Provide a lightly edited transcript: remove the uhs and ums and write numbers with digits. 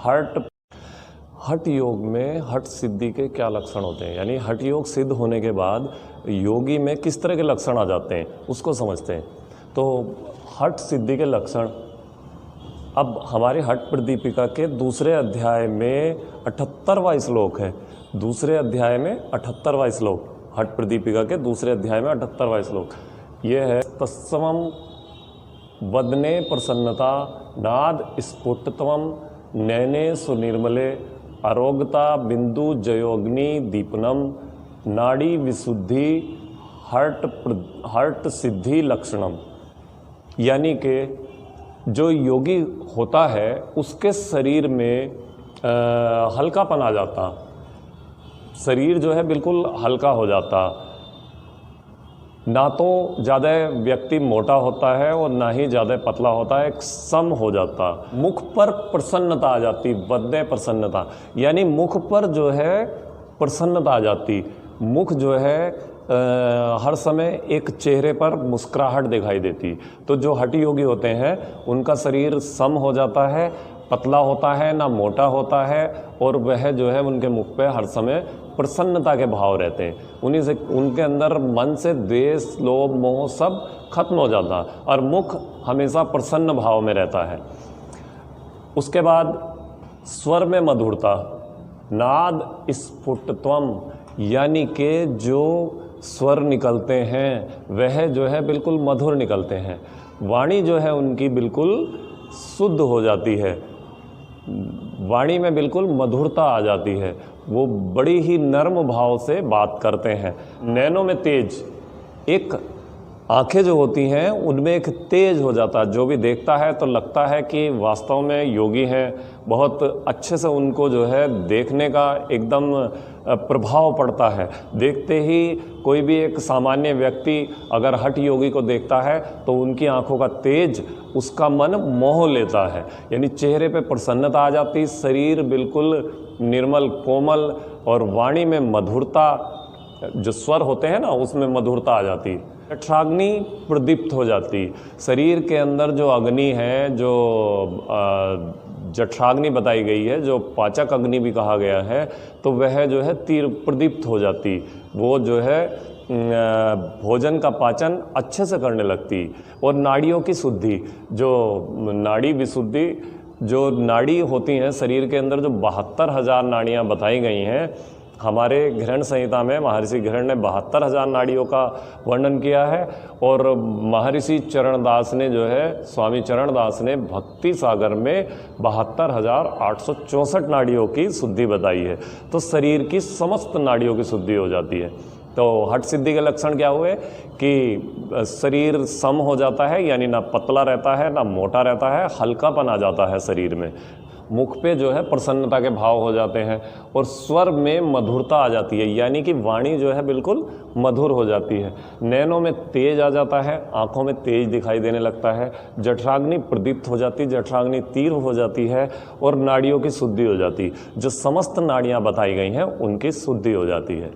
हठ हठ योग में हठ सिद्धि के क्या लक्षण होते हैं, यानी हठ योग सिद्ध होने के बाद योगी में किस तरह के लक्षण आ जाते हैं उसको समझते हैं। तो हठ सिद्धि के लक्षण अब हमारे हठ प्रदीपिका के दूसरे अध्याय में 78वां श्लोक है। दूसरे अध्याय में 78वां श्लोक, हठ प्रदीपिका के दूसरे अध्याय में 78वां श्लोक ये है। तत्समम वदने प्रसन्नता नाद स्फुटत्वम नयने सुनिर्मले आरोग्यता बिंदु जयोग्नि दीपनम नाड़ी विशुद्धि हठ सिद्धि लक्षणम। यानी कि जो योगी होता है उसके शरीर में हल्कापन आ जाता, शरीर जो है बिल्कुल हल्का हो जाता, ना तो ज़्यादा व्यक्ति मोटा होता है और ना ही ज़्यादा पतला होता है, एक सम हो जाता। मुख पर प्रसन्नता आ जाती, बदने प्रसन्नता, यानी मुख पर जो है प्रसन्नता आ जाती। मुख जो है हर समय एक चेहरे पर मुस्कुराहट दिखाई देती। तो जो हठ योगी होते हैं उनका शरीर सम हो जाता है, पतला होता है, ना मोटा होता है, और वह जो है उनके मुख पे हर समय प्रसन्नता के भाव रहते हैं। उन्हीं से उनके अंदर मन से द्वेष लोभ मोह सब खत्म हो जाता और मुख हमेशा प्रसन्न भाव में रहता है। उसके बाद स्वर में मधुरता, नाद स्फुटत्वम, यानी कि जो स्वर निकलते हैं वह जो है बिल्कुल मधुर निकलते हैं। वाणी जो है उनकी बिल्कुल शुद्ध हो जाती है, वाणी में बिल्कुल मधुरता आ जाती है, वो बड़ी ही नर्म भाव से बात करते हैं। नैनों में तेज, एक आंखें जो होती हैं उनमें एक तेज हो जाता है, जो भी देखता है तो लगता है कि वास्तव में योगी हैं। बहुत अच्छे से उनको जो है देखने का एकदम प्रभाव पड़ता है। देखते ही कोई भी एक सामान्य व्यक्ति अगर हठ योगी को देखता है तो उनकी आंखों का तेज उसका मन मोह लेता है, यानी चेहरे पे प्रसन्नता आ जाती, शरीर बिल्कुल निर्मल कोमल, और वाणी में मधुरता, जो स्वर होते हैं ना उसमें मधुरता आ जाती। जठराग्नि प्रदीप्त हो जाती, शरीर के अंदर जो अग्नि है, जो जठराग्नि बताई गई है, जो पाचक अग्नि भी कहा गया है, तो वह जो है तीर प्रदीप्त हो जाती। वो जो है भोजन का पाचन अच्छे से करने लगती। और नाड़ियों की शुद्धि, जो नाड़ी विशुद्धि, जो नाड़ी होती हैं शरीर के अंदर, जो 72,000 नाड़ियाँ बताई गई हैं हमारे घृण संहिता में, महर्षि घृण ने 72,000 नाड़ियों का वर्णन किया है। और महर्षि चरणदास ने जो है, स्वामी चरणदास ने भक्ति सागर में 72,864 नाड़ियों की शुद्धि बताई है। तो शरीर की समस्त नाड़ियों की शुद्धि हो जाती है। तो हठ सिद्धि के लक्षण क्या हुए कि शरीर सम हो जाता है, यानी ना पतला रहता है ना मोटा रहता है, हल्कापन आ जाता है शरीर में, मुख पे जो है प्रसन्नता के भाव हो जाते हैं, और स्वर में मधुरता आ जाती है, यानी कि वाणी जो है बिल्कुल मधुर हो जाती है। नैनों में तेज आ जाता है, आँखों में तेज दिखाई देने लगता है, जठराग्नि प्रदीप्त हो जाती, जठराग्नि तीव्र हो जाती है, और नाड़ियों की शुद्धि हो जाती, जो समस्त नाड़ियाँ बताई गई हैं उनकी शुद्धि हो जाती है।